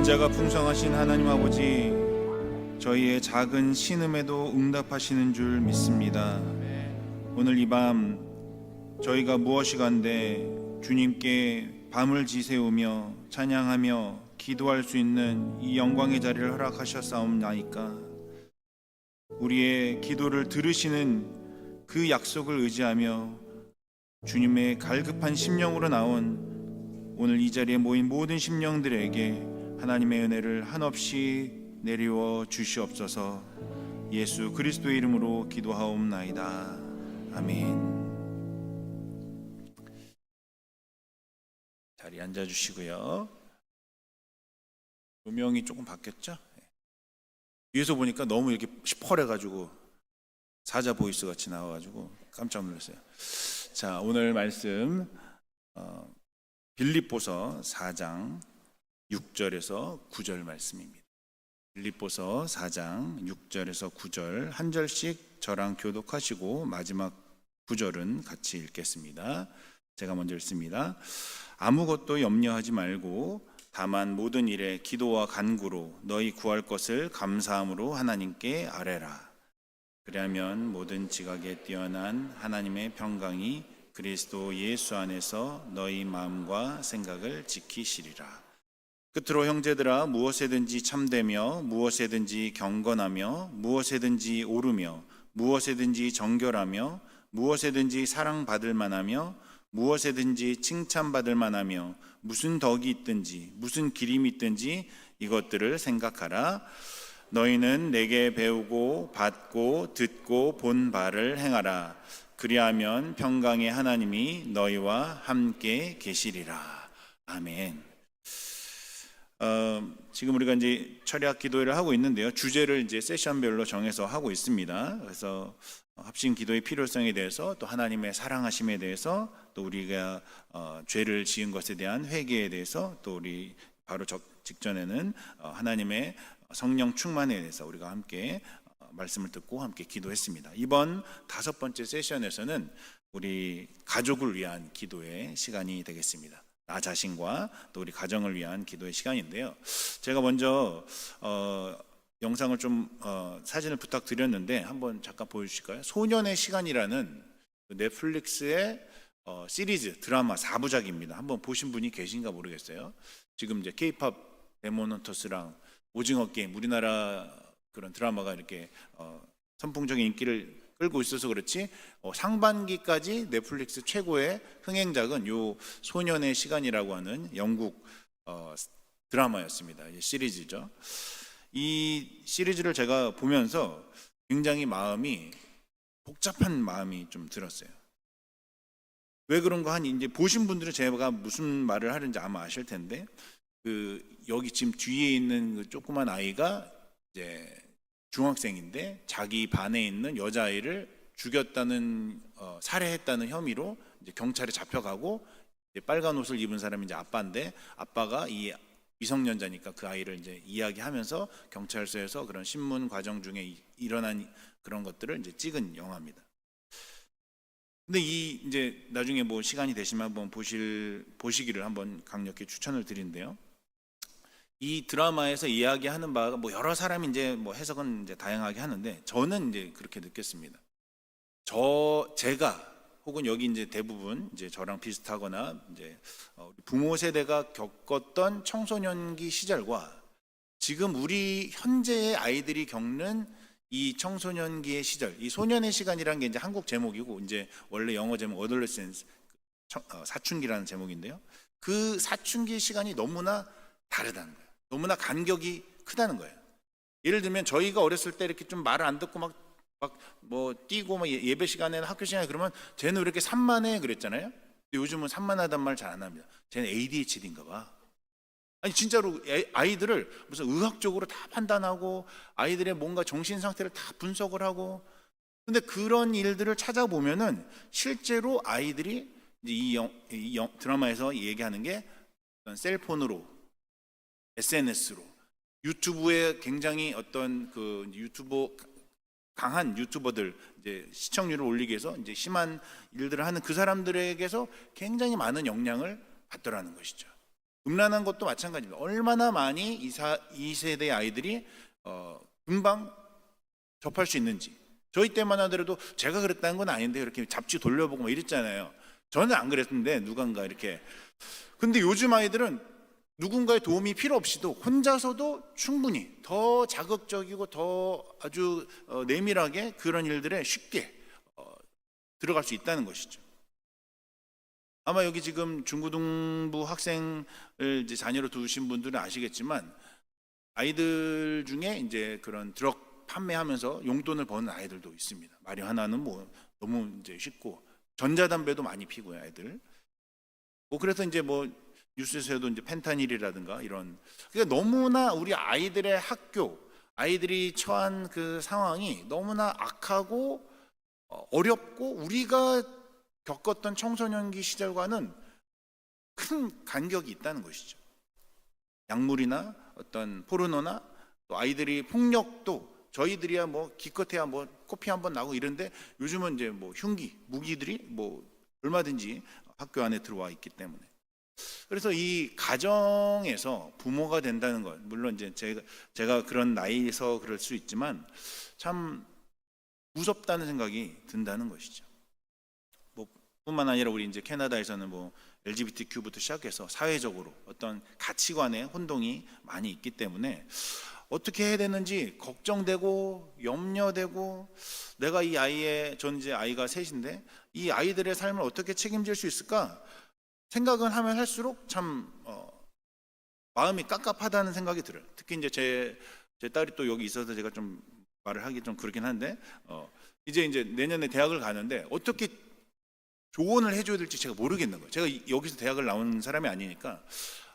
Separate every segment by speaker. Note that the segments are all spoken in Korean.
Speaker 1: 인자가 풍성하신 하나님 아버지, 저희의 작은 신음에도 응답하시는 줄 믿습니다. 오늘 이 밤 저희가 무엇이간데 주님께 밤을 지새우며 찬양하며 기도할 수 있는 이 영광의 자리를 허락하셨사옵나이까. 우리의 기도를 들으시는 그 약속을 의지하며 주님의 갈급한 심령으로 나온 오늘 이 자리에 모인 모든 심령들에게 하나님의 은혜를 한없이 내리워 주시옵소서. 예수 그리스도의 이름으로 기도하옵나이다. 아멘. 자리에 앉아주시고요. 조명이 조금 바뀌었죠? 위에서 보니까 너무 이렇게 시퍼래가지고 사자 보이스 같이 나와가지고 깜짝 놀랐어요. 자, 오늘 말씀 빌립보서 4장 6절에서 9절 말씀입니다. 빌립보서 4장 6절에서 9절 한 절씩 저랑 교독하시고 마지막 9절은 같이 읽겠습니다. 제가 먼저 읽습니다. 아무것도 염려하지 말고 다만 모든 일에 기도와 간구로 너희 구할 것을 감사함으로 하나님께 아뢰라. 그리하면 모든 지각에 뛰어난 하나님의 평강이 그리스도 예수 안에서 너희 마음과 생각을 지키시리라. 끝으로 형제들아, 무엇에든지 참되며 무엇에든지 경건하며 무엇에든지 오르며 무엇에든지 정결하며 무엇에든지 사랑받을 만하며 무엇에든지 칭찬받을 만하며 무슨 덕이 있든지 무슨 기림이 있든지 이것들을 생각하라. 너희는 내게 배우고 받고 듣고 본 바를 행하라. 그리하면 평강의 하나님이 너희와 함께 계시리라. 아멘. 지금 우리가 이제 철학 기도회를 하고 있는데요. 주제를 이제 세션별로 정해서 하고 있습니다. 그래서 합심 기도의 필요성에 대해서, 또 하나님의 사랑하심에 대해서, 또 우리가 죄를 지은 것에 대한 회개에 대해서, 또 우리 바로 직전에는 하나님의 성령 충만에 대해서 우리가 함께 말씀을 듣고 함께 기도했습니다. 이번 5번째 세션에서는 우리 가족을 위한 기도의 시간이 되겠습니다. 나 자신과 또 우리 가정을 위한 기도의 시간인데요. 제가 먼저 영상을 좀 사진을 부탁드렸는데 한번 잠깐 보여주실까요? 소년의 시간이라는 넷플릭스의 시리즈 드라마 4부작입니다. 한번 보신 분이 계신가 모르겠어요. 지금 이제 K-팝 데모노터스랑 오징어 게임, 우리나라 그런 드라마가 이렇게 선풍적인 인기를 끌고 있어서 그렇지 상반기까지 넷플릭스 최고의 흥행작은 요 소년의 시간이라고 하는 영국 드라마였습니다. 시리즈죠. 이 시리즈를 제가 보면서 굉장히 복잡한 마음이 좀 들었어요. 왜 그런가 하니, 이제 보신 분들은 제가 무슨 말을 하는지 아마 아실 텐데, 여기 지금 뒤에 있는 그 조그만 아이가 이제 중학생인데 자기 반에 있는 여자아이를 죽였다는 살해했다는 혐의로 이제 경찰에 잡혀가고, 이제 빨간 옷을 입은 사람이 이제 아빠인데, 아빠가 이 미성년자니까 그 아이를 이제 이야기하면서 경찰서에서 그런 신문 과정 중에 일어난 그런 것들을 이제 찍은 영화입니다. 근데 이제 나중에 뭐 시간이 되시면 한번 보시기를 한번 강력히 추천을 드리는데요. 이 드라마에서 이야기하는 바가 뭐 여러 사람이 이제 뭐 해석은 이제 다양하게 하는데, 저는 이제 그렇게 느꼈습니다. 제가 혹은 여기 이제 대부분 이제 저랑 비슷하거나 이제 부모 세대가 겪었던 청소년기 시절과 지금 우리 현재의 아이들이 겪는 이 청소년기의 시절, 이 소년의 시간이라는 게 이제 한국 제목이고, 이제 원래 영어 제목 adolescence, 사춘기라는 제목인데요. 그 사춘기 시간이 너무나 다르다는 거예요. 너무나 간격이 크다는 거예요. 예를 들면 저희가 어렸을 때 이렇게 좀 말을 안 듣고 막 뭐 뛰고 막 예배 시간에나 학교 시간에 그러면 쟤는 왜 이렇게 산만해 그랬잖아요. 근데 요즘은 산만하단 말 잘 안 합니다. 쟤는 ADHD인가 봐. 아니 진짜로 아이들을 무슨 의학적으로 다 판단하고 아이들의 뭔가 정신 상태를 다 분석을 하고, 근데 그런 일들을 찾아보면은 실제로 아이들이 이제 이 드라마에서 얘기하는 게 셀폰으로, SNS로, 유튜브에 굉장히 어떤 그 유튜버 강한 유튜버들 이제 시청률을 올리기 위해서 이제 심한 일들을 하는 그 사람들에게서 굉장히 많은 영향을 받더라는 것이죠. 음란한 것도 마찬가지입니다. 얼마나 많이 이 세대 아이들이 금방 접할 수 있는지. 저희 때만 하더라도 제가 그랬다는 건 아닌데 이렇게 잡지 돌려보고 막 이랬잖아요. 저는 안 그랬는데 누군가 이렇게. 근데 요즘 아이들은 누군가의 도움이 필요 없이도 혼자서도 충분히 더 자극적이고 더 아주 내밀하게 그런 일들에 쉽게 들어갈 수 있다는 것이죠. 아마 여기 지금 중고등부 학생을 이제 자녀로 두신 분들은 아시겠지만 아이들 중에 이제 그런 드럭 판매하면서 용돈을 버는 아이들도 있습니다. 마리화나는 뭐 너무 이제 쉽고 전자담배도 많이 피고요, 아이들. 뭐 그래서 이제 뭐 뉴스에서도 이제 펜타닐이라든가 이런, 그러니까 너무나 우리 아이들의 학교, 아이들이 처한 그 상황이 너무나 악하고 어렵고 우리가 겪었던 청소년기 시절과는 큰 간격이 있다는 것이죠. 약물이나 어떤 포르노나 또 아이들이 폭력도 저희들이야 뭐 기껏해야 뭐 코피 한번 나고 이런데 요즘은 이제 뭐 흉기, 무기들이 뭐 얼마든지 학교 안에 들어와 있기 때문에. 그래서 이 가정에서 부모가 된다는 것, 물론 이제 제가 그런 나이에서 그럴 수 있지만 참 무섭다는 생각이 든다는 것이죠. 뭐 뿐만 아니라 우리 이제 캐나다에서는 뭐 LGBTQ부터 시작해서 사회적으로 어떤 가치관의 혼동이 많이 있기 때문에 어떻게 해야 되는지 걱정되고 염려되고, 내가 이 아이의, 전 이제 아이가 셋인데 이 아이들의 삶을 어떻게 책임질 수 있을까 생각은 하면 할수록 참 마음이 깝깝하다는 생각이 들어요. 특히 이제 제 딸이 또 여기 있어서 제가 좀 말을 하기 좀 그렇긴 한데 이제 내년에 대학을 가는데 어떻게 조언을 해줘야 될지 제가 모르겠는 거예요. 제가 여기서 대학을 나온 사람이 아니니까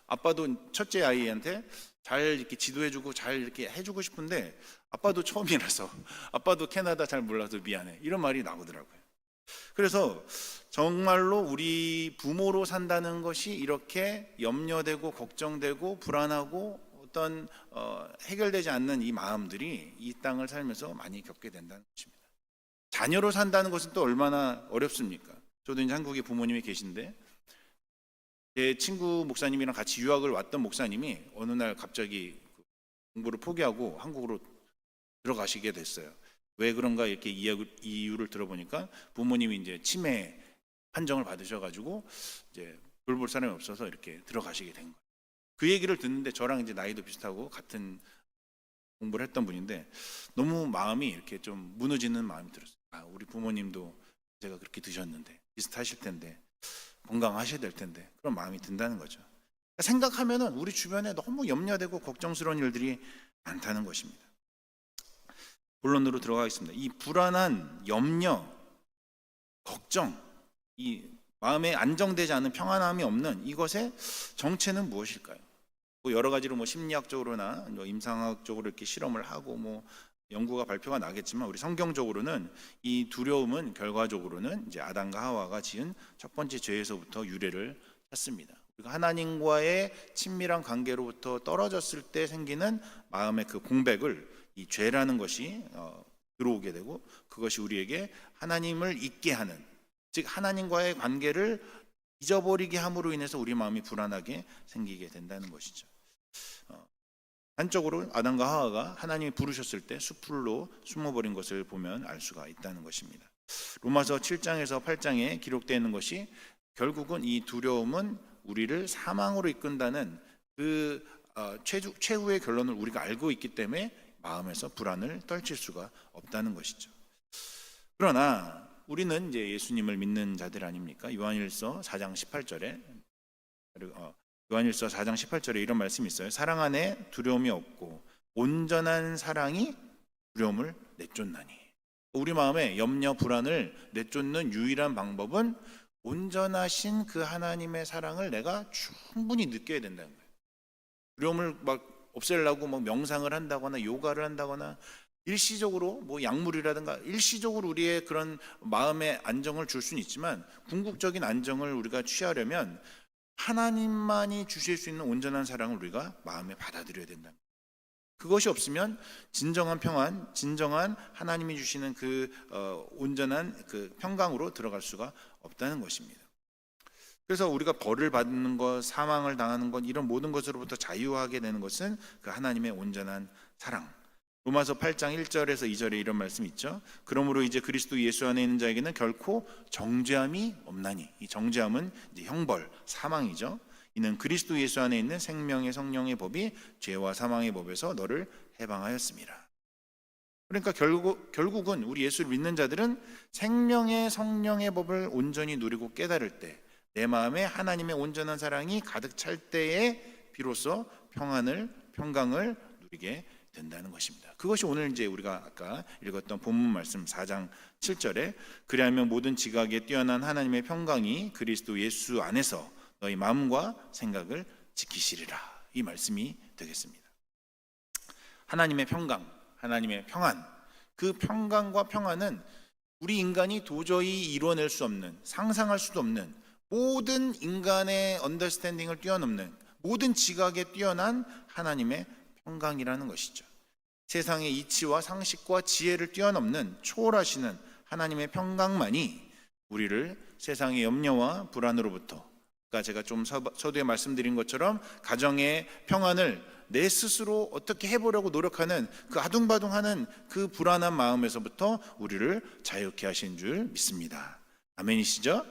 Speaker 1: 아빠도 첫째 아이한테 잘 이렇게 지도해주고 잘 이렇게 해주고 싶은데 아빠도 처음이라서 아빠도 캐나다 잘 몰라서 미안해 이런 말이 나오더라고요. 그래서 정말로 우리 부모로 산다는 것이 이렇게 염려되고 걱정되고 불안하고 어떤 해결되지 않는 이 마음들이 이 땅을 살면서 많이 겪게 된다는 것입니다. 자녀로 산다는 것은 또 얼마나 어렵습니까? 저도 이제 한국에 부모님이 계신데 제 친구 목사님이랑 같이 유학을 왔던 목사님이 어느 날 갑자기 공부를 포기하고 한국으로 들어가시게 됐어요. 왜 그런가 이렇게 이유를 들어보니까 부모님이 이제 치매 판정을 받으셔가지고 이제 돌볼 사람이 없어서 이렇게 들어가시게 된 거예요. 그 얘기를 듣는데 저랑 이제 나이도 비슷하고 같은 공부를 했던 분인데 너무 마음이 이렇게 좀 무너지는 마음이 들었어요. 아, 우리 부모님도 제가 그렇게 드셨는데 비슷하실 텐데 건강하셔야 될 텐데 그런 마음이 든다는 거죠. 생각하면은 우리 주변에 너무 염려되고 걱정스러운 일들이 많다는 것입니다. 본론으로 들어가겠습니다. 이 불안한 염려, 걱정, 이 마음에 안정되지 않은 평안함이 없는 이것의 정체는 무엇일까요? 뭐 여러 가지로 뭐 심리학적으로나 뭐 임상학적으로 이렇게 실험을 하고 뭐 연구가 발표가 나겠지만 우리 성경적으로는 이 두려움은 결과적으로는 이제 아담과 하와가 지은 첫 번째 죄에서부터 유래를 찾습니다. 그리고 하나님과의 친밀한 관계로부터 떨어졌을 때 생기는 마음의 그 공백을 이 죄라는 것이 들어오게 되고 그것이 우리에게 하나님을 잊게 하는, 즉 하나님과의 관계를 잊어버리게 함으로 인해서 우리 마음이 불안하게 생기게 된다는 것이죠. 한쪽으로 아담과 하와가 하나님이 부르셨을 때 숲으로 숨어버린 것을 보면 알 수가 있다는 것입니다. 로마서 7장에서 8장에 기록되어 있는 것이 결국은 이 두려움은 우리를 사망으로 이끈다는 그 최후의 결론을 우리가 알고 있기 때문에 마음에서 불안을 떨칠 수가 없다는 것이죠. 그러나 우리는 이제 예수님을 믿는 자들 아닙니까? 요한일서 4장 18절에 요한일서 4장 18절에 이런 말씀이 있어요. 사랑 안에 두려움이 없고 온전한 사랑이 두려움을 내쫓나니. 우리 마음에 염려 불안을 내쫓는 유일한 방법은 온전하신 그 하나님의 사랑을 내가 충분히 느껴야 된다는 거예요. 두려움을 막 없애려고 뭐 명상을 한다거나 요가를 한다거나 일시적으로 뭐 약물이라든가 일시적으로 우리의 그런 마음의 안정을 줄 수는 있지만 궁극적인 안정을 우리가 취하려면 하나님만이 주실 수 있는 온전한 사랑을 우리가 마음에 받아들여야 된다. 그것이 없으면 진정한 평안, 진정한 하나님이 주시는 그 온전한 그 평강으로 들어갈 수가 없다는 것입니다. 그래서 우리가 벌을 받는 것, 사망을 당하는 것, 이런 모든 것으로부터 자유하게 되는 것은 그 하나님의 온전한 사랑. 로마서 8장 1절에서 2절에 이런 말씀이 있죠. 그러므로 이제 그리스도 예수 안에 있는 자에게는 결코 정죄함이 없나니. 이 정죄함은 이제 형벌, 사망이죠. 이는 그리스도 예수 안에 있는 생명의 성령의 법이 죄와 사망의 법에서 너를 해방하였습니다. 그러니까 결국은 우리 예수를 믿는 자들은 생명의 성령의 법을 온전히 누리고 깨달을 때, 내 마음에 하나님의 온전한 사랑이 가득 찰 때에 비로소 평강을 누리게 된다는 것입니다. 그것이 오늘 이제 우리가 아까 읽었던 본문 말씀 4장 7절에 그리하면 모든 지각에 뛰어난 하나님의 평강이 그리스도 예수 안에서 너희 마음과 생각을 지키시리라, 이 말씀이 되겠습니다. 하나님의 평강, 하나님의 평안, 그 평강과 평안은 우리 인간이 도저히 이루어낼 수 없는, 상상할 수도 없는, 모든 인간의 언더스탠딩을 뛰어넘는, 모든 지각에 뛰어난 하나님의 평강이라는 것이죠. 세상의 이치와 상식과 지혜를 뛰어넘는 초월하시는 하나님의 평강만이 우리를 세상의 염려와 불안으로부터, 그러니까 제가 좀 서두에 말씀드린 것처럼 가정의 평안을 내 스스로 어떻게 해보려고 노력하는 그 아둥바둥하는 그 불안한 마음에서부터 우리를 자유케 하신 줄 믿습니다. 아멘이시죠?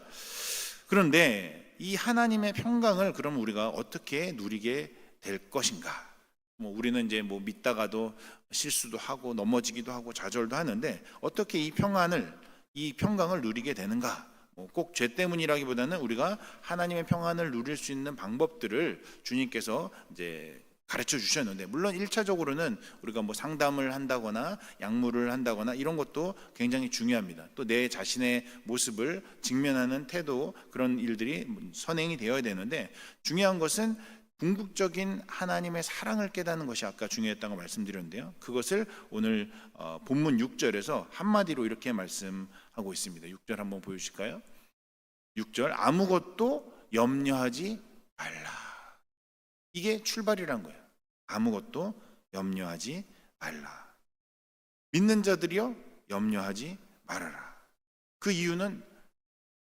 Speaker 1: 그런데 이 하나님의 평강을 그럼 우리가 어떻게 누리게 될 것인가? 우리는 이제 믿다가도 실수도 하고 넘어지기도 하고 좌절도 하는데 어떻게 이 평강을 누리게 되는가? 꼭 죄 때문이라기보다는 우리가 하나님의 평안을 누릴 수 있는 방법들을 주님께서 이제 가르쳐 주셨는데, 물론 1차적으로는 우리가 상담을 한다거나 약물을 한다거나 이런 것도 굉장히 중요합니다. 또 내 자신의 모습을 직면하는 태도, 그런 일들이 선행이 되어야 되는데, 중요한 것은 궁극적인 하나님의 사랑을 깨닫는 것이 아까 중요했다고 말씀드렸는데요, 그것을 오늘 본문 6절에서 한마디로 이렇게 말씀하고 있습니다. 6절 한번 보여주실까요? 6절, 아무것도 염려하지 말라. 이게 출발이란 거예요. 아무것도 염려하지 말라. 믿는 자들이여 염려하지 말아라. 그 이유는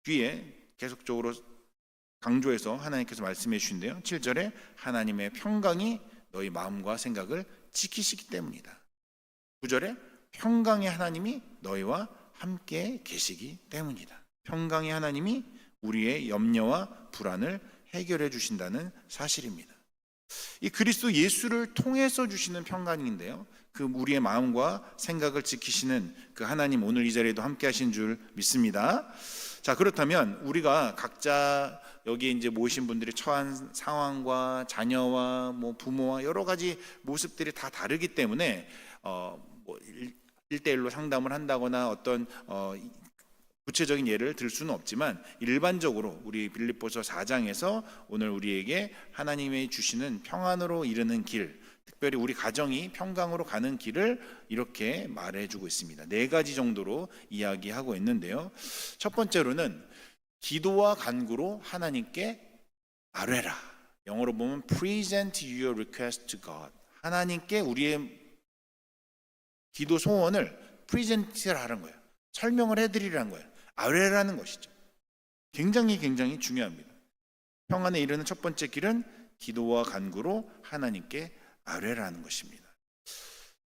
Speaker 1: 뒤에 계속적으로 강조해서 하나님께서 말씀해 주신대요. 7절에 하나님의 평강이 너희 마음과 생각을 지키시기 때문이다. 9절에 평강의 하나님이 너희와 함께 계시기 때문이다. 평강의 하나님이 우리의 염려와 불안을 해결해 주신다는 사실입니다. 이 그리스도 예수를 통해서 주시는 평강인데요, 그 우리의 마음과 생각을 지키시는 그 하나님, 오늘 이 자리에도 함께 하신 줄 믿습니다. 자, 그렇다면 우리가 각자 여기 이제 모이신 분들이 처한 상황과 자녀와 부모와 여러 가지 모습들이 다 다르기 때문에 1대1로 상담을 한다거나 어떤 구체적인 예를 들 수는 없지만, 일반적으로 우리 빌립보서 4장에서 오늘 우리에게 하나님이 주시는 평안으로 이르는 길, 특별히 우리 가정이 평강으로 가는 길을 이렇게 말해주고 있습니다. 4가지 정도로 이야기하고 있는데요, 첫 번째로는 기도와 간구로 하나님께 아뢰라. 영어로 보면 present your request to God. 하나님께 우리의 기도 소원을 프레젠트하라는 거예요. 설명을 해드리라는 거예요. 아뢰라는 것이죠. 굉장히 중요합니다. 평안에 이르는 첫 번째 길은 기도와 간구로 하나님께 아뢰라는 것입니다.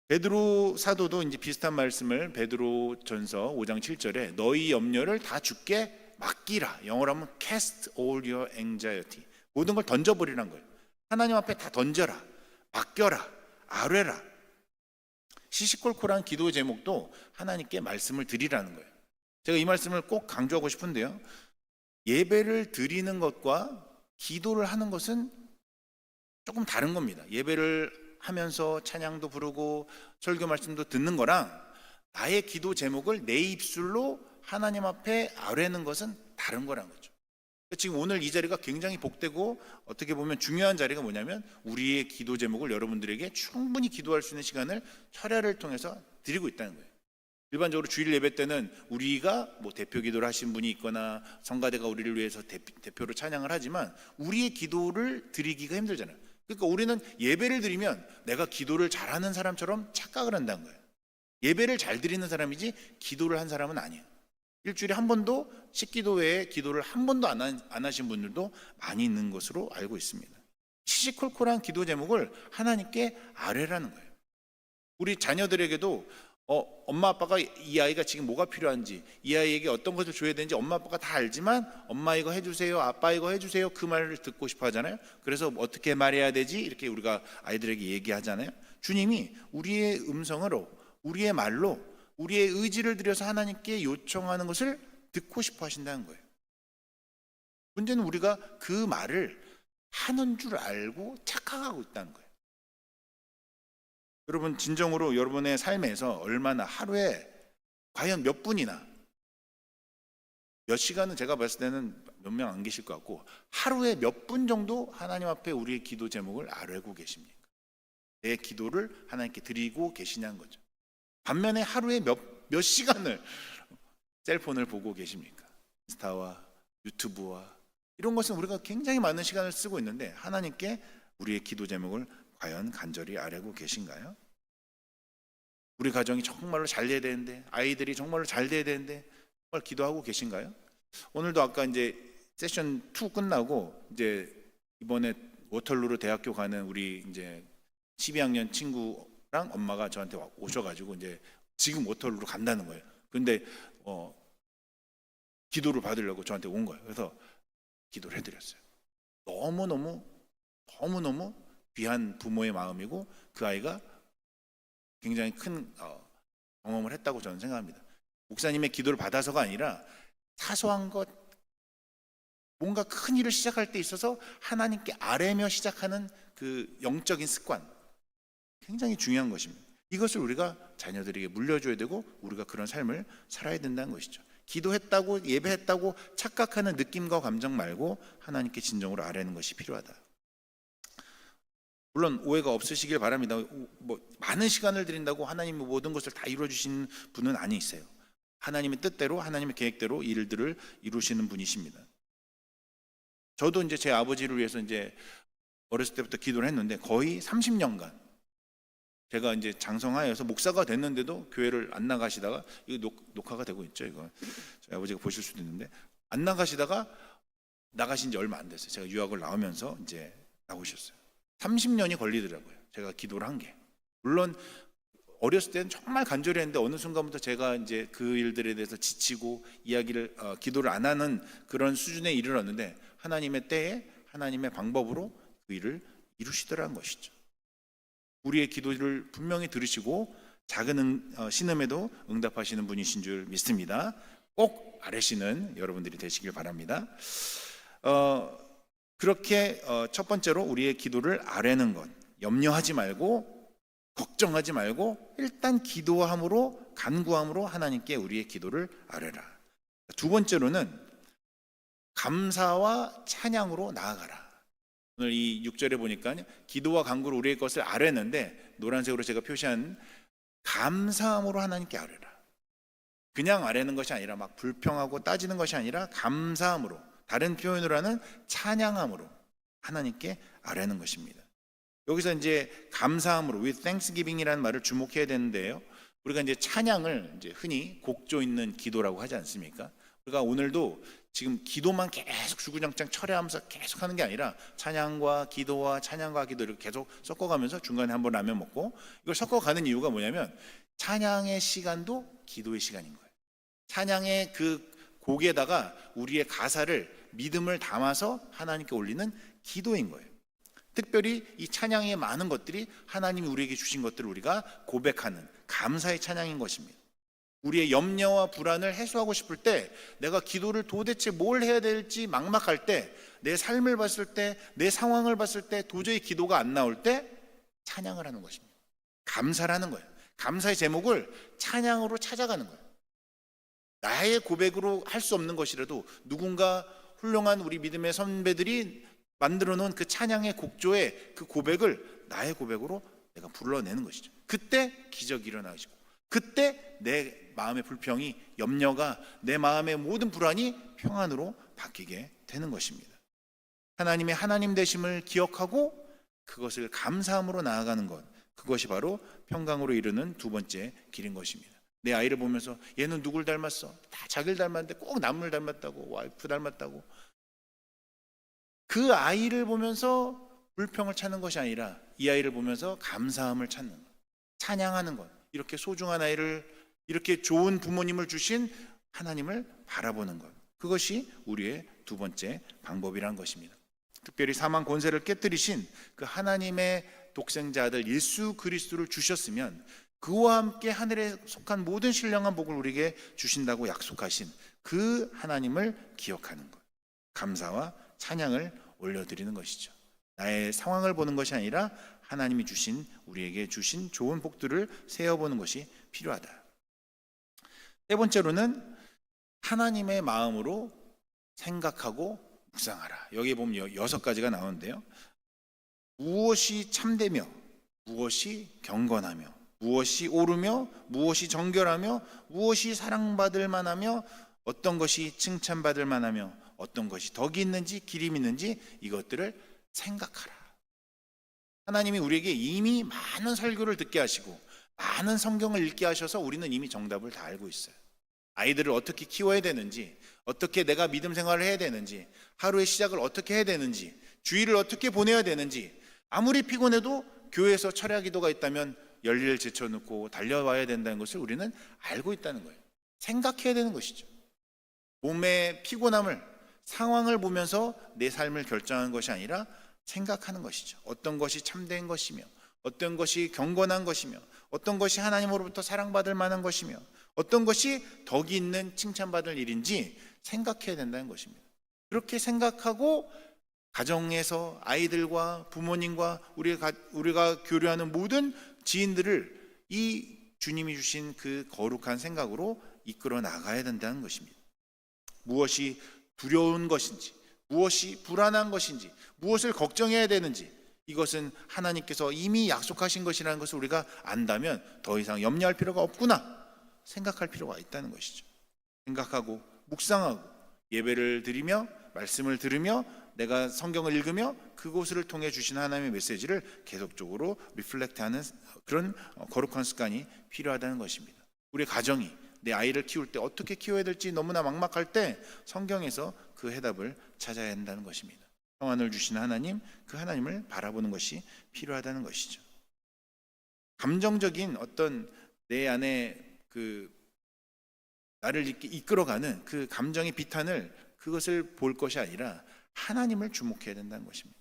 Speaker 1: 베드로 사도도 이제 비슷한 말씀을 베드로전서 5장 7절에 너희 염려를 다 주께 맡기라. 영어로 하면 cast all your anxiety. 모든 걸 던져버리라는 거예요. 하나님 앞에 다 던져라, 맡겨라, 아뢰라. 시시콜콜한 기도 제목도 하나님께 말씀을 드리라는 거예요. 제가 이 말씀을 꼭 강조하고 싶은데요, 예배를 드리는 것과 기도를 하는 것은 조금 다른 겁니다. 예배를 하면서 찬양도 부르고 설교 말씀도 듣는 거랑 나의 기도 제목을 내 입술로 하나님 앞에 아뢰는 것은 다른 거란 거죠. 지금 오늘 이 자리가 굉장히 복되고 어떻게 보면 중요한 자리가 뭐냐면, 우리의 기도 제목을 여러분들에게 충분히 기도할 수 있는 시간을 철야를 통해서 드리고 있다는 거예요. 일반적으로 주일 예배 때는 우리가 대표 기도를 하신 분이 있거나 성가대가 우리를 위해서 대표로 찬양을 하지만 우리의 기도를 드리기가 힘들잖아요. 그러니까 우리는 예배를 드리면 내가 기도를 잘하는 사람처럼 착각을 한다는 거예요. 예배를 잘 드리는 사람이지 기도를 한 사람은 아니에요. 일주일에 한 번도 식기도 외에 기도를 한 번도 안 하신 분들도 많이 있는 것으로 알고 있습니다. 시시콜콜한 기도 제목을 하나님께 아뢰라는 거예요. 우리 자녀들에게도 엄마 아빠가 이 아이가 지금 뭐가 필요한지, 이 아이에게 어떤 것을 줘야 되는지 엄마 아빠가 다 알지만 엄마 이거 해주세요, 아빠 이거 해주세요, 그 말을 듣고 싶어 하잖아요. 그래서 어떻게 말해야 되지? 이렇게 우리가 아이들에게 얘기하잖아요. 주님이 우리의 음성으로, 우리의 말로, 우리의 의지를 들여서 하나님께 요청하는 것을 듣고 싶어 하신다는 거예요. 문제는 우리가 그 말을 하는 줄 알고 착각하고 있다는 거예요. 여러분, 진정으로 여러분의 삶에서 얼마나 하루에 과연 몇 분이나, 몇 시간은 제가 봤을 때는 몇 명 안 계실 것 같고, 하루에 몇 분 정도 하나님 앞에 우리의 기도 제목을 아뢰고 계십니까? 내 기도를 하나님께 드리고 계시냐는 거죠. 반면에 하루에 몇 시간을 셀폰을 보고 계십니까? 인스타와 유튜브와 이런 것은 우리가 굉장히 많은 시간을 쓰고 있는데 하나님께 우리의 기도 제목을 과연 간절히 아뢰고 계신가요? 우리 가정이 정말로 잘 돼야 되는데, 아이들이 정말로 잘 돼야 되는데 정말 기도하고 계신가요? 오늘도 아까 이제 세션 2 끝나고 이제 이번에 워털루로 대학교 가는 우리 이제 12학년 친구랑 엄마가 저한테 오셔가지고 이제 지금 워털루로 간다는 거예요. 근데 기도를 받으려고 저한테 온 거예요. 그래서 기도를 해드렸어요. 너무너무 귀한 부모의 마음이고 그 아이가 굉장히 큰 경험을 했다고 저는 생각합니다. 목사님의 기도를 받아서가 아니라 사소한 것, 뭔가 큰 일을 시작할 때 있어서 하나님께 아뢰며 시작하는 그 영적인 습관, 굉장히 중요한 것입니다. 이것을 우리가 자녀들에게 물려줘야 되고 우리가 그런 삶을 살아야 된다는 것이죠. 기도했다고, 예배했다고 착각하는 느낌과 감정 말고 하나님께 진정으로 아뢰는 것이 필요하다. 물론 오해가 없으시길 바랍니다. 많은 시간을 드린다고 하나님의 모든 것을 다 이루어주시는 분은 아니세요. 하나님의 뜻대로, 하나님의 계획대로 일들을 이루시는 분이십니다. 저도 이제 제 아버지를 위해서 이제 어렸을 때부터 기도를 했는데 거의 30년간 제가 이제 장성하여서 목사가 됐는데도 교회를 안 나가시다가, 이거 녹화가 되고 있죠, 이거 저희 아버지가 보실 수도 있는데, 안 나가시다가 나가신 지 얼마 안 됐어요. 제가 유학을 나오면서 이제 나오셨어요. 30년이 걸리더라고요, 제가 기도를 한 게. 물론 어렸을 때는 정말 간절히 했는데 어느 순간부터 제가 이제 그 일들에 대해서 지치고 기도를 안 하는 그런 수준에 이르렀는데 하나님의 때에 하나님의 방법으로 그 일을 이루시더라는 것이죠. 우리의 기도를 분명히 들으시고 작은 신음에도 응답하시는 분이신 줄 믿습니다. 꼭 아뢰시는 여러분들이 되시길 바랍니다. 그렇게 첫 번째로 우리의 기도를 아뢰는 것, 염려하지 말고 걱정하지 말고 일단 기도함으로, 간구함으로 하나님께 우리의 기도를 아뢰라. 두 번째로는 감사와 찬양으로 나아가라. 오늘 이 6절에 보니까 기도와 간구로 우리의 것을 아뢰는데 노란색으로 제가 표시한 감사함으로 하나님께 아뢰라. 그냥 아뢰는 것이 아니라 막 불평하고 따지는 것이 아니라 감사함으로, 다른 표현으로 하는 찬양함으로 하나님께 아뢰는 것입니다. 여기서 이제 감사함으로, with thanksgiving이라는 말을 주목해야 되는데요. 우리가 이제 찬양을 이제 흔히 곡조 있는 기도라고 하지 않습니까? 우리가 오늘도 지금 기도만 계속 주구장창 철회하면서 계속 하는 게 아니라 찬양과 기도와 찬양과 기도 이렇게 계속 섞어가면서 중간에 한번 라면 먹고, 이걸 섞어가는 이유가 뭐냐면 찬양의 시간도 기도의 시간인 거예요. 찬양의 그 곡에다가 우리의 가사를, 믿음을 담아서 하나님께 올리는 기도인 거예요. 특별히 이 찬양의 많은 것들이 하나님이 우리에게 주신 것들을 우리가 고백하는 감사의 찬양인 것입니다. 우리의 염려와 불안을 해소하고 싶을 때, 내가 기도를 도대체 뭘 해야 될지 막막할 때, 내 삶을 봤을 때, 내 상황을 봤을 때 도저히 기도가 안 나올 때 찬양을 하는 것입니다. 감사를 하는 거예요. 감사의 제목을 찬양으로 찾아가는 거예요. 나의 고백으로 할 수 없는 것이라도 누군가 훌륭한 우리 믿음의 선배들이 만들어 놓은 그 찬양의 곡조의 그 고백을 나의 고백으로 내가 불러내는 것이죠. 그때 기적이 일어나시고, 그때 내 마음의 불평이, 염려가, 내 마음의 모든 불안이 평안으로 바뀌게 되는 것입니다. 하나님의 하나님 되심을 기억하고 그것을 감사함으로 나아가는 것, 그것이 바로 평강으로 이르는 두 번째 길인 것입니다. 내 아이를 보면서 얘는 누굴 닮았어? 다 자기를 닮았는데 꼭 남을 닮았다고, 와이프 닮았다고. 그 아이를 보면서 불평을 찾는 것이 아니라 이 아이를 보면서 감사함을 찾는 것, 찬양하는 것. 이렇게 소중한 아이를, 이렇게 좋은 부모님을 주신 하나님을 바라보는 것. 그것이 우리의 두 번째 방법이라는 것입니다. 특별히 사망 권세를 깨뜨리신 그 하나님의 독생자 아들 예수 그리스도를 주셨으면 그와 함께 하늘에 속한 모든 신령한 복을 우리에게 주신다고 약속하신 그 하나님을 기억하는 것, 감사와 찬양을 올려드리는 것이죠. 나의 상황을 보는 것이 아니라 하나님이 주신, 우리에게 주신 좋은 복들을 세어보는 것이 필요하다. 세 번째로는 하나님의 마음으로 생각하고 묵상하라. 여기 보면 6가지가 나오는데요. 무엇이 참되며, 무엇이 경건하며, 무엇이 옳으며, 무엇이 정결하며, 무엇이 사랑받을 만하며, 어떤 것이 칭찬받을 만하며, 어떤 것이 덕이 있는지 기림이 있는지 이것들을 생각하라. 하나님이 우리에게 이미 많은 설교를 듣게 하시고 많은 성경을 읽게 하셔서 우리는 이미 정답을 다 알고 있어요. 아이들을 어떻게 키워야 되는지, 어떻게 내가 믿음 생활을 해야 되는지, 하루의 시작을 어떻게 해야 되는지, 주일을 어떻게 보내야 되는지, 아무리 피곤해도 교회에서 철야 기도가 있다면 열일을 제쳐놓고 달려와야 된다는 것을 우리는 알고 있다는 거예요. 생각해야 되는 것이죠. 몸의 피곤함을, 상황을 보면서 내 삶을 결정하는 것이 아니라 생각하는 것이죠. 어떤 것이 참된 것이며, 어떤 것이 경건한 것이며, 어떤 것이 하나님으로부터 사랑받을 만한 것이며, 어떤 것이 덕이 있는 칭찬받을 일인지 생각해야 된다는 것입니다. 그렇게 생각하고 가정에서 아이들과 부모님과 우리가 교류하는 모든 지인들을 이 주님이 주신 그 거룩한 생각으로 이끌어 나가야 된다는 것입니다. 무엇이 두려운 것인지, 무엇이 불안한 것인지, 무엇을 걱정해야 되는지, 이것은 하나님께서 이미 약속하신 것이라는 것을 우리가 안다면 더 이상 염려할 필요가 없구나 생각할 필요가 있다는 것이죠. 생각하고 묵상하고 예배를 드리며 말씀을 들으며 내가 성경을 읽으며 그곳을 통해 주신 하나님의 메시지를 계속적으로 리플렉트하는 그런 거룩한 습관이 필요하다는 것입니다. 우리 가정이 내 아이를 키울 때 어떻게 키워야 될지 너무나 막막할 때 성경에서 그 해답을 찾아야 한다는 것입니다. 평안을 주신 하나님, 그 하나님을 바라보는 것이 필요하다는 것이죠. 감정적인 어떤 내 안에 그 나를 이끌어가는 그 감정의 비탄을, 그것을 볼 것이 아니라 하나님을 주목해야 된다는 것입니다.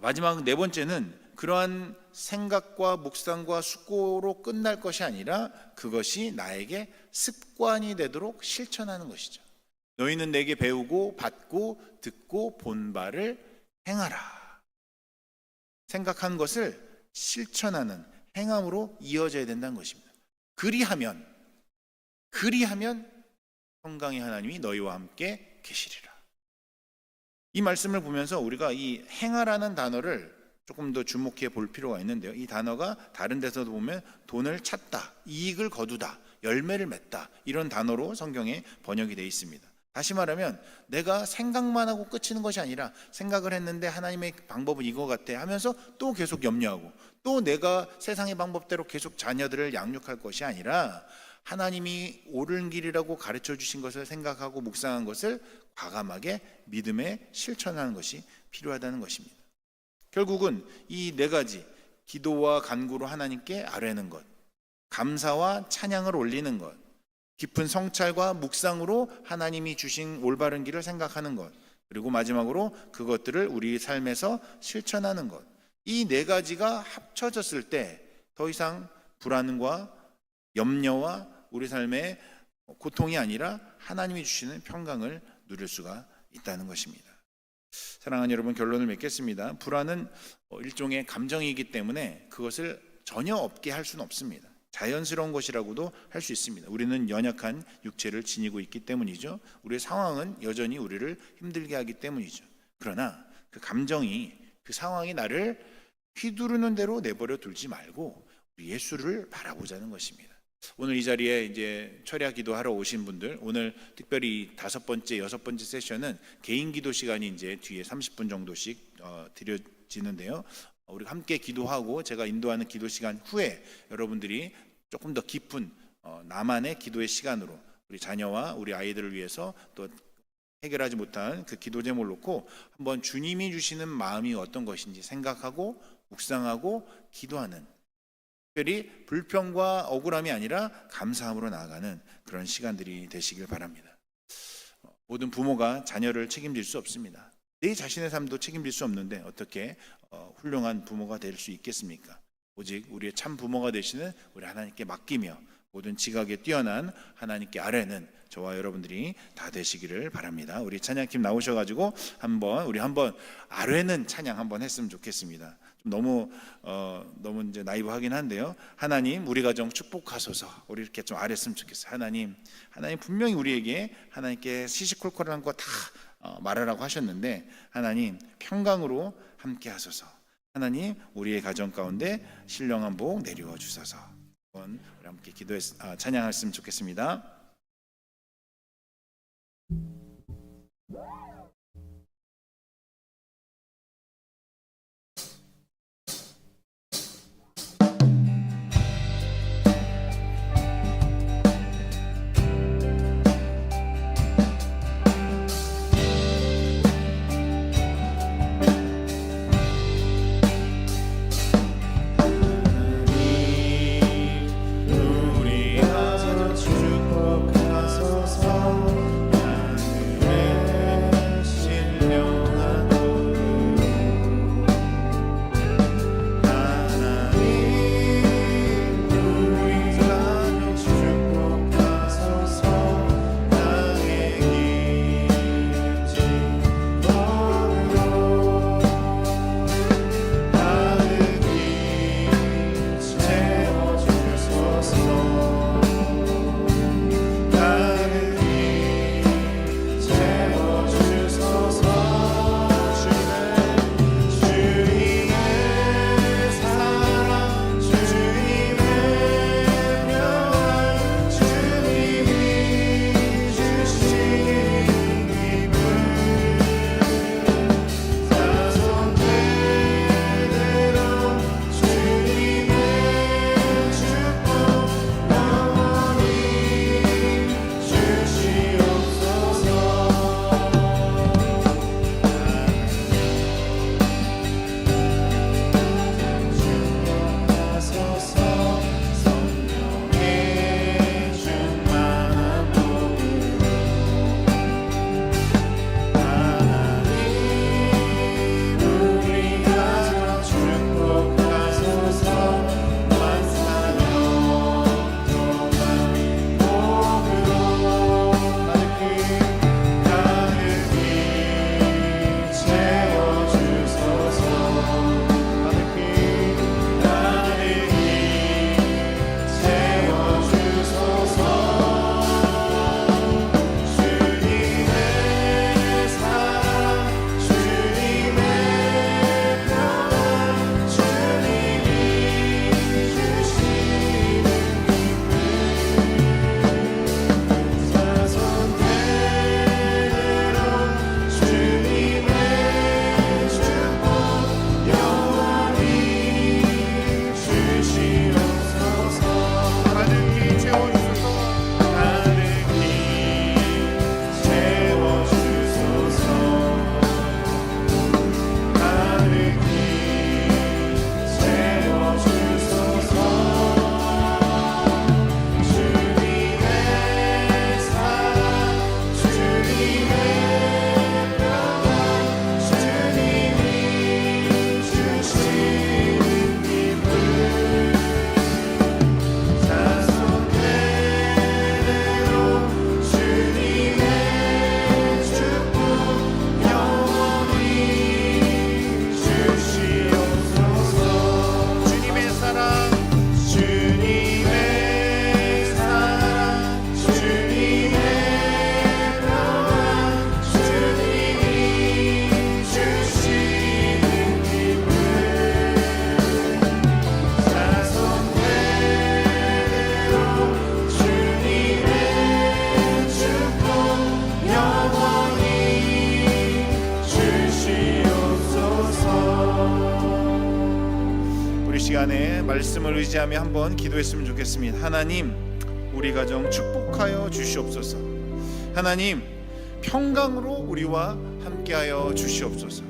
Speaker 1: 마지막 네 번째는 그러한 생각과 묵상과 숙고로 끝날 것이 아니라 그것이 나에게 습관이 되도록 실천하는 것이죠. 너희는 내게 배우고 받고 듣고 본 바를 행하라. 생각한 것을 실천하는 행함으로 이어져야 된다는 것입니다. 그리하면 평강의 하나님이 너희와 함께 계시리라. 이 말씀을 보면서 우리가 이 행하라는 단어를 조금 더 주목해 볼 필요가 있는데요. 이 단어가 다른 데서도 보면 돈을 찾다, 이익을 거두다, 열매를 맺다, 이런 단어로 성경에 번역이 되어 있습니다. 다시 말하면 내가 생각만 하고 끝이는 것이 아니라 생각을 했는데 하나님의 방법은 이거 같아 하면서 또 계속 염려하고 또 내가 세상의 방법대로 계속 자녀들을 양육할 것이 아니라 하나님이 옳은 길이라고 가르쳐 주신 것을 생각하고 묵상한 것을 과감하게 믿음에 실천하는 것이 필요하다는 것입니다. 결국은 이 네 가지, 기도와 간구로 하나님께 아뢰는 것, 감사와 찬양을 올리는 것, 깊은 성찰과 묵상으로 하나님이 주신 올바른 길을 생각하는 것, 그리고 마지막으로 그것들을 우리 삶에서 실천하는 것, 이 네 가지가 합쳐졌을 때 더 이상 불안과 염려와 우리 삶의 고통이 아니라 하나님이 주시는 평강을 누릴 수가 있다는 것입니다. 사랑하는 여러분, 결론을 맺겠습니다. 불안은 일종의 감정이기 때문에 그것을 전혀 없게 할 수는 없습니다. 자연스러운 것이라고도 할 수 있습니다. 우리는 연약한 육체를 지니고 있기 때문이죠. 우리의 상황은 여전히 우리를 힘들게 하기 때문이죠. 그러나 그 감정이, 그 상황이 나를 휘두르는 대로 내버려 두지 말고 우리 예수를 바라보자는 것입니다. 오늘 이 자리에 이제 철야 기도하러 오신 분들, 오늘 특별히 5번째, 6번째 세션은 개인 기도 시간이 이제 뒤에 30분 정도씩 드려지는데요. 우리 함께 기도하고 제가 인도하는 기도 시간 후에 여러분들이 조금 더 깊은 나만의 기도의 시간으로 우리 자녀와 우리 아이들을 위해서 또 해결하지 못한 그 기도 제목을 놓고 한번 주님이 주시는 마음이 어떤 것인지 생각하고 묵상하고 기도하는, 특별히 불평과 억울함이 아니라 감사함으로 나아가는 그런 시간들이 되시길 바랍니다. 모든 부모가 자녀를 책임질 수 없습니다. 내 자신의 삶도 책임질 수 없는데 어떻게 훌륭한 부모가 될 수 있겠습니까? 오직 우리의 참 부모가 되시는 우리 하나님께 맡기며 모든 지각에 뛰어난 하나님께 아뢰는 저와 여러분들이 다 되시기를 바랍니다. 우리 찬양팀 나오셔가지고 한번 아뢰는 찬양 한번 했으면 좋겠습니다. 좀 너무 이제 나이브하긴 한데요. 하나님 우리 가정 축복하소서. 우리 이렇게 좀 아뢰었으면 좋겠어요. 하나님 분명히 우리에게 하나님께 시시콜콜한 거 다 말하라고 하셨는데 하나님 평강으로 함께 하소서. 하나님 우리의 가정 가운데 신령한 복 내려 주소서. 우리 함께 찬양했으면 좋겠습니다.
Speaker 2: 축복하소서. 하늘에
Speaker 1: 시간에 말씀을 의지하며 한번 기도했으면 좋겠습니다. 하나님, 우리 가정 축복하여 주시옵소서. 하나님, 평강으로 우리와 함께하여 주시옵소서.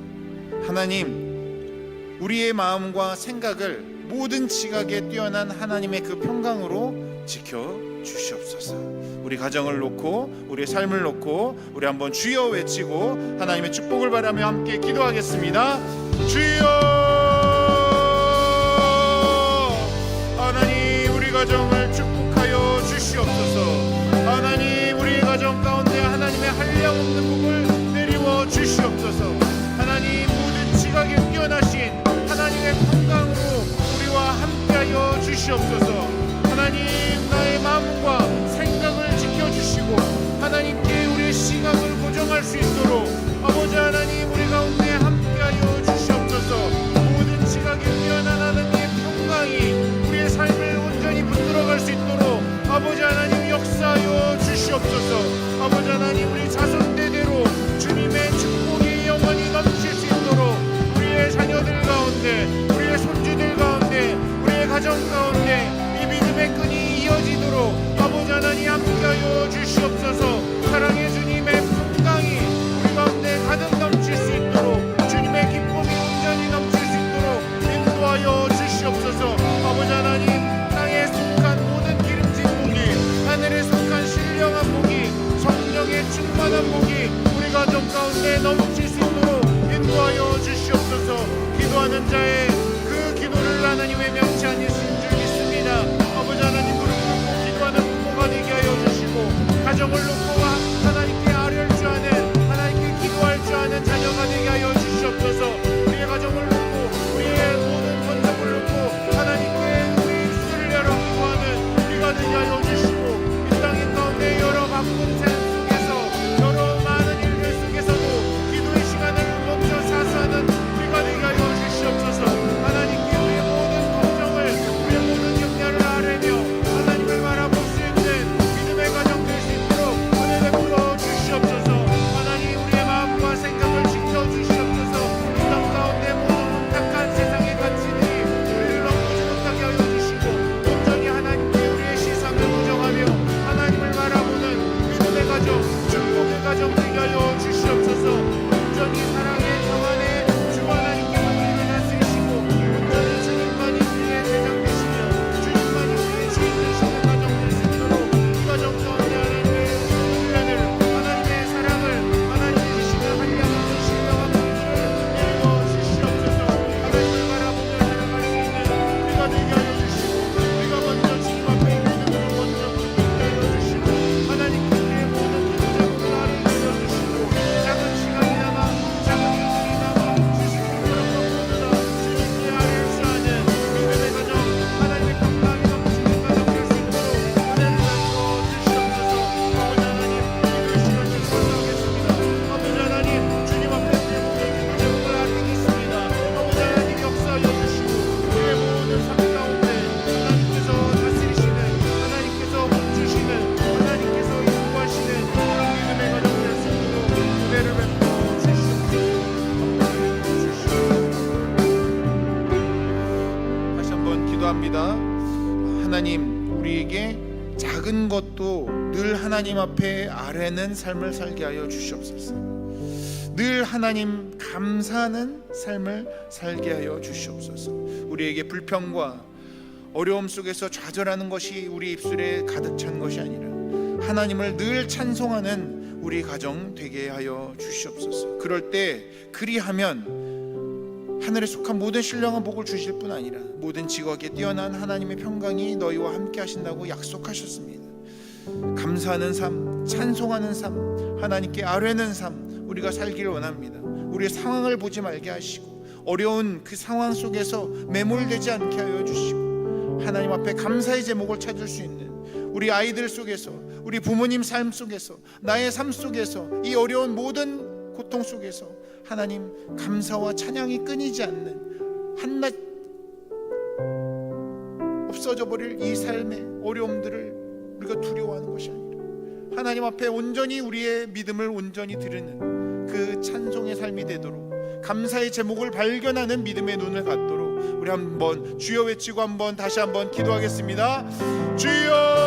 Speaker 1: 하나님, 우리의 마음과 생각을 모든 지각에 뛰어난 하나님의 그 평강으로 지켜 주시옵소서. 우리 가정을 놓고 우리의 삶을 놓고 우리 한번 주여 외치고 하나님의 축복을 바라며 함께 기도하겠습니다. 주여! 하나님, 우리 가정을 축복하여 주시옵소서. 하나님, 우리 가정 가운데 하나님의 한량없는 복을 내리워 주시옵소서. 하나님, 모든 지각에 뛰어나신 하나님의 평강으로 우리와 함께하여 주시옵소서. 하나님, 나의 마음과 생각을 지켜주시고 하나님께 우리의 시각을 고정할 수 있도록 아버지 하나님, 우리 가운데 함께하여 주시옵소서. 모든 지각에 뛰어난 하나님의 평강이 우리의 삶을 온전히 붙들어갈 수 있도록 아버지 하나님 역사하여 주시옵소서. 아버지 하나님, 우리 자손 대대로 주님의 축복이 영원히 넘칠 수 있도록 우리의 자녀들 가운데, 우리의 손주들 가운데, 우리의 가정 가운데 이 믿음의 끈이 이어지도록 아버지 하나님 함께하여 주시옵소서. 사랑의 주님의 평강이 우리 가운데 가득 넘칠 수 있도록, 주님의 기쁨이 온전히 넘칠 수 있도록 인도하여 주시옵소서. 아버지 하나님, 땅에 속한 모든 기름진 복이, 하늘에 속한 신령한 복이, 성령의 충만한 복이 우리 가정 가운데 넘칠 수 있도록 인도하여 주시옵소서. 기도하는 자의 그 기도를 하나님의 명치 아니신 줄 믿습니다. 아버지 하나님, 무릎 꿇고 기도하는 부모가 되게 하여 주시고 가정을 놓고 하나님께 아뢰을 줄 아는, 하나님께 기도할 줄 아는 자녀가 되게 하여 주시옵소서. 우리의 가정을 놓고 우리의 모든 건적을 놓고 하나님께 우리 입술을 열어 기도하는 우리가 되게 하여 주시고 이 땅의 가운데 여러 바쁜 삶 속에서 여러 많은 일들 속에서도 기도의 시간을 멈춰 사수하는 우리가 되게 하여 주시옵소서. 하나님께 우리의 모든 걱정을, 우리의 모든 염려를 아뢰며 하나님을 바라볼 수 있는 믿음의 가정 될 수 있도록 은혜 베풀어 주시옵소서. 하나님, 우리의 마음과 생각을 지켜 주시옵소서. 이 땅 가운데 모든 혼탁한 세상의 가치들이 우리를 넘보지 못하게 하여 주시고 온전히 하나님께 우리의 시선을 고정하며 하나님을 바라보는 믿음의 가정, 축복의 가정 되게 하여 주시옵소서. 온전히 사랑의 정 안에 주 하나님께서 우리를 다스리시고 온전히 주님만이 우리의 대장 되시며 주님만이 우리의 주인 되시는 가정 될 수 있도록 이 가정 가운데 하나님의 훈련을, 하나님의 사랑을, 하나님이 주시는 한량없는 신령한 복들을 내려 주시옵소서. 하나님을 바라보며 살아갈 수 있는 우리가 되게 하여 주시고 우리가 먼저 주님 앞에 믿음으로 먼저 하여 주시고 하나님께 우리의 모든 기도 제목을 아뢰게 하여 주시고 작은 시간이나마 작은 일들이나마 주시는 그런 것 모두 다 주님께 아뢰을 줄 아는 믿음의 가정, 하나님의 평강이 넘치는 가정 될 수 있도록 은혜를 베풀어 주시옵소서. 아버지 하나님, 기도의 시간을 건너겠습니다. 아버지 하나님, 주님 앞에 우리의 모든 기도 제목을 아뢰겠습니다. 아버지 하나님, 역사하여 주시고 우리의 모든 삶 가운데 하나님께서 다스리시는, 하나님께서 멈추시는, 하나님께서 인도하시는 그런 믿음의 가정 될 수 있도록 은혜를 베풀어 주시옵소서. 다시 한번 기도합니다. 하나님, 우리에게 작은 것도 늘 하나님 앞에 아뢰는 삶을 살게 하여 주시옵소서. 늘 하나님 감사하는 삶을 살게 하여 주시옵소서. 우리에게 불평과 어려움 속에서 좌절하는 것이 우리 입술에 가득 찬 것이 아니라 하나님을 늘 찬송하는 우리 가정 되게 하여 주시옵소서. 그럴 때 그리하면 하늘에 속한 모든 신령한 복을 주실 뿐 아니라 모든 지각에 뛰어난 하나님의 평강이 너희와 함께 하신다고 약속하셨습니다. 감사하는 삶, 찬송하는 삶, 하나님께 아뢰는 삶 우리가 살기를 원합니다. 우리의 상황을 보지 말게 하시고 어려운 그 상황 속에서 매몰되지 않게 하여 주시고 하나님 앞에 감사의 제목을 찾을 수 있는 우리 아이들 속에서, 우리 부모님 삶 속에서, 나의 삶 속에서, 이 어려운 모든 고통 속에서 하나님 감사와 찬양이 끊이지 않는 한낱 없어져 버릴 이 삶의 어려움들을 우리가 두려워하는 것이 아니라 하나님 앞에 온전히 우리의 믿음을 온전히 드리는 그 찬송의 삶이 되도록, 감사의 제목을 발견하는 믿음의 눈을 갖도록 우리 한번 주여 외치고 한번 다시 한번 기도하겠습니다. 주여.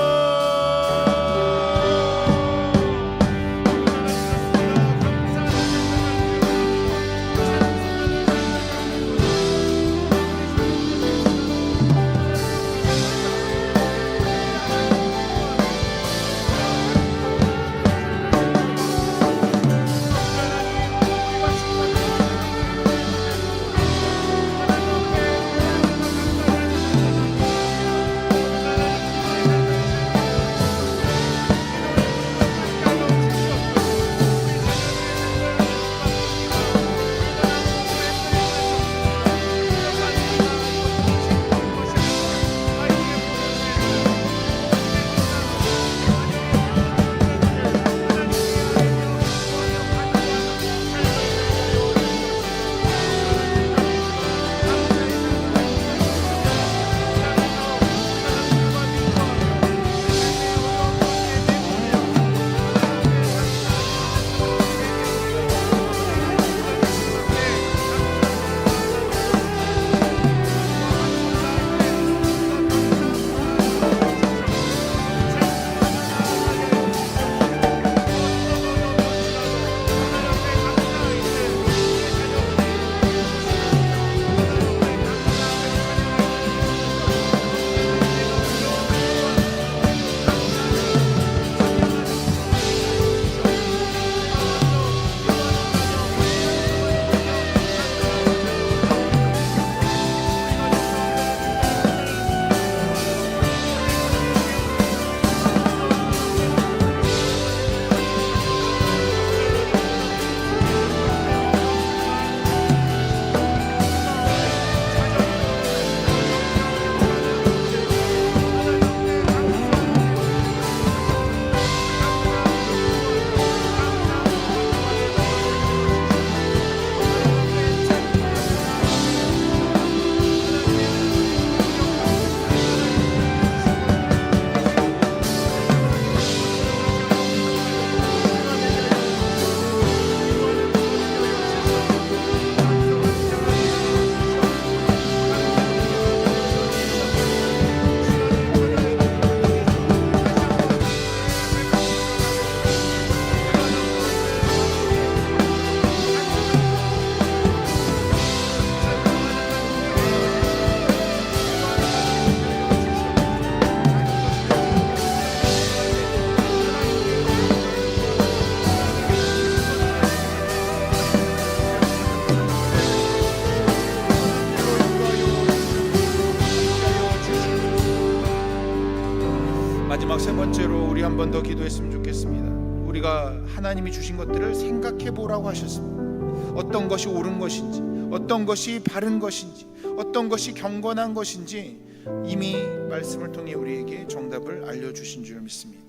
Speaker 1: 마지막 세 번째로 우리 한 번 더 기도했으면 좋겠습니다. 우리가 하나님이 주신 것들을 생각해 보라고 하셨습니다. 어떤 것이 옳은 것인지, 어떤 것이 바른 것인지, 어떤 것이 경건한 것인지 이미 말씀을 통해 우리에게 정답을 알려주신 줄 믿습니다.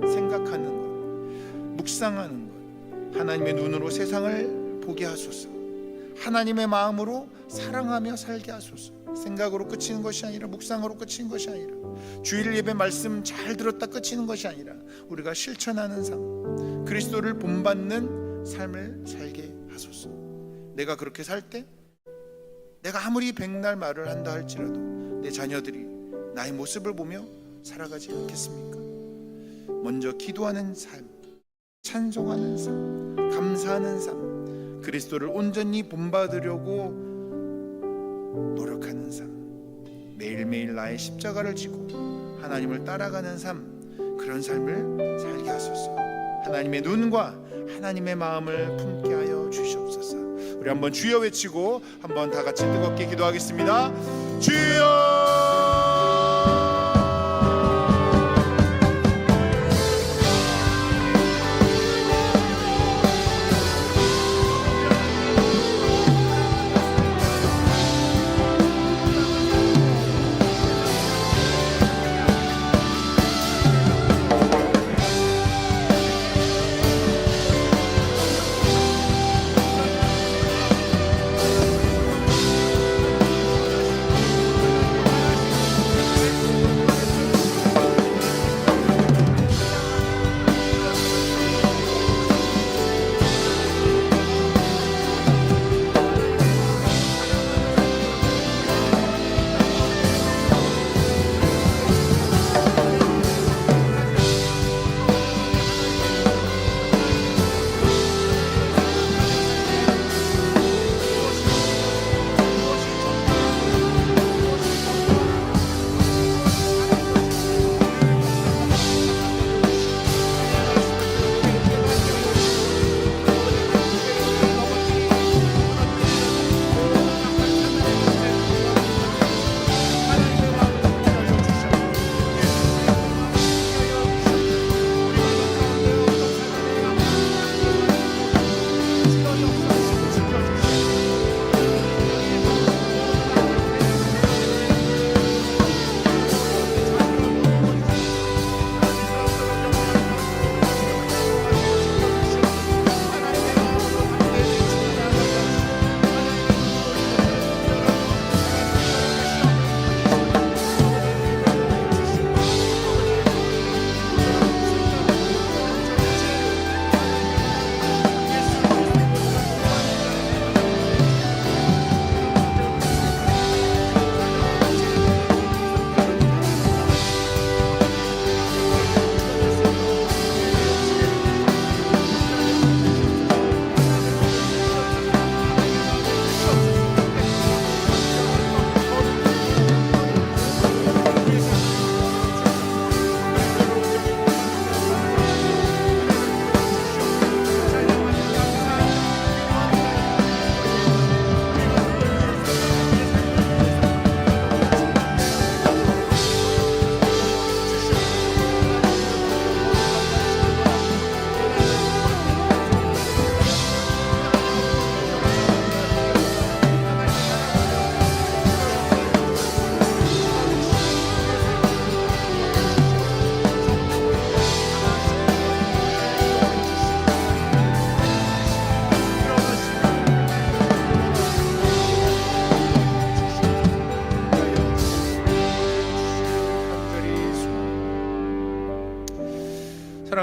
Speaker 1: 생각하는 것, 묵상하는 것, 하나님의 눈으로 세상을 보게 하소서. 하나님의 마음으로 사랑하며 살게 하소서. 생각으로 그치는 것이 아니라, 묵상으로 그치는 것이 아니라, 주일 예배 말씀 잘 들었다 그치는 것이 아니라 우리가 실천하는 삶, 그리스도를 본받는 삶을 살게 하소서. 내가 그렇게 살 때 내가 아무리 백날 말을 한다 할지라도 내 자녀들이 나의 모습을 보며 살아가지 않겠습니까? 먼저 기도하는 삶, 찬송하는 삶, 감사하는 삶, 그리스도를 온전히 본받으려고 노력하는 삶, 매일매일 나의 십자가를 지고 하나님을 따라가는 삶, 그런 삶을 살게 하소서. 하나님의 눈과 하나님의 마음을 품게 하여 주시옵소서. 우리 한번 주여 외치고 한번 다 같이 뜨겁게 기도하겠습니다. 주여.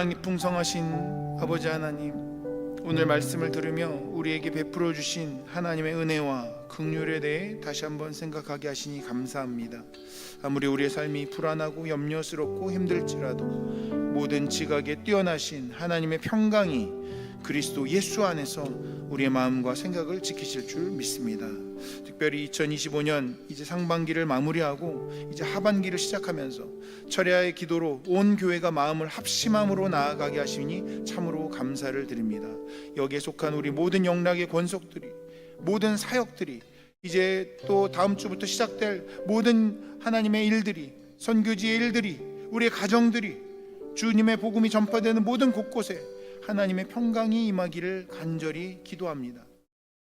Speaker 2: 사랑이 풍성하신 아버지 하나님, 오늘 말씀을 들으며 우리에게 베풀어 주신 하나님의 은혜와 긍휼에 대해 다시 한번 생각하게 하시니 감사합니다. 아무리 우리의 삶이 불안하고 염려스럽고 힘들지라도 모든 지각에 뛰어나신 하나님의 평강이 그리스도 예수 안에서 우리의 마음과 생각을 지키실 줄 믿습니다. 특별히 2025년 이제 상반기를 마무리하고 이제 하반기를 시작하면서 철야의 기도로 온 교회가 마음을 합심함으로 나아가게 하시니 참으로 감사를 드립니다. 여기에 속한 우리 모든 영락의 권속들이, 모든 사역들이, 이제 또 다음 주부터 시작될 모든 하나님의 일들이, 선교지의 일들이, 우리의 가정들이, 주님의 복음이 전파되는 모든 곳곳에 하나님의 평강이 임하기를 간절히 기도합니다.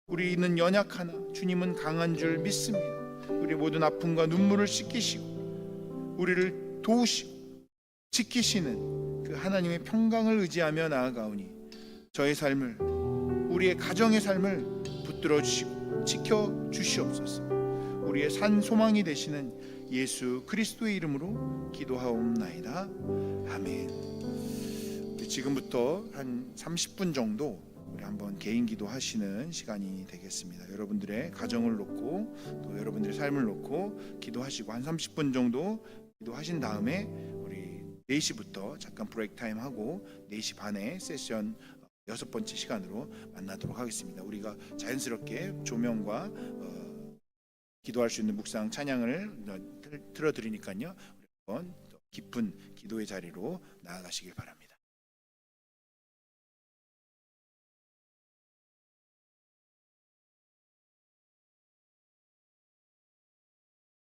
Speaker 2: 우리는 연약하나 주님은 강한 줄 믿습니다. 우리 모든 아픔과 눈물을 씻기시고 우리를 도우시고 지키시는 그 하나님의 평강을 의지하며 나아가오니 저의 삶을, 우리의 가정의 삶을 붙들어 주시고 지켜 주시옵소서. 우리의 산 소망이 되시는 예수 그리스도의 이름으로 기도하옵나이다. 아멘. 지금부터 한 30분 정도 우리 한번 개인 기도하시는 시간이 되겠습니다. 여러분들의 가정을 놓고 또 여러분들의 삶을 놓고 기도하시고 한 30분 정도 기도하신 다음에 우리 4시부터 잠깐 브레이크 타임 하고 4시 반에 세션 6번째 시간으로 만나도록 하겠습니다. 우리가 자연스럽게 조명과 기도할 수 있는 묵상 찬양을 틀어드리니까요, 깊은 기도의 자리로 나아가시길 바랍니다.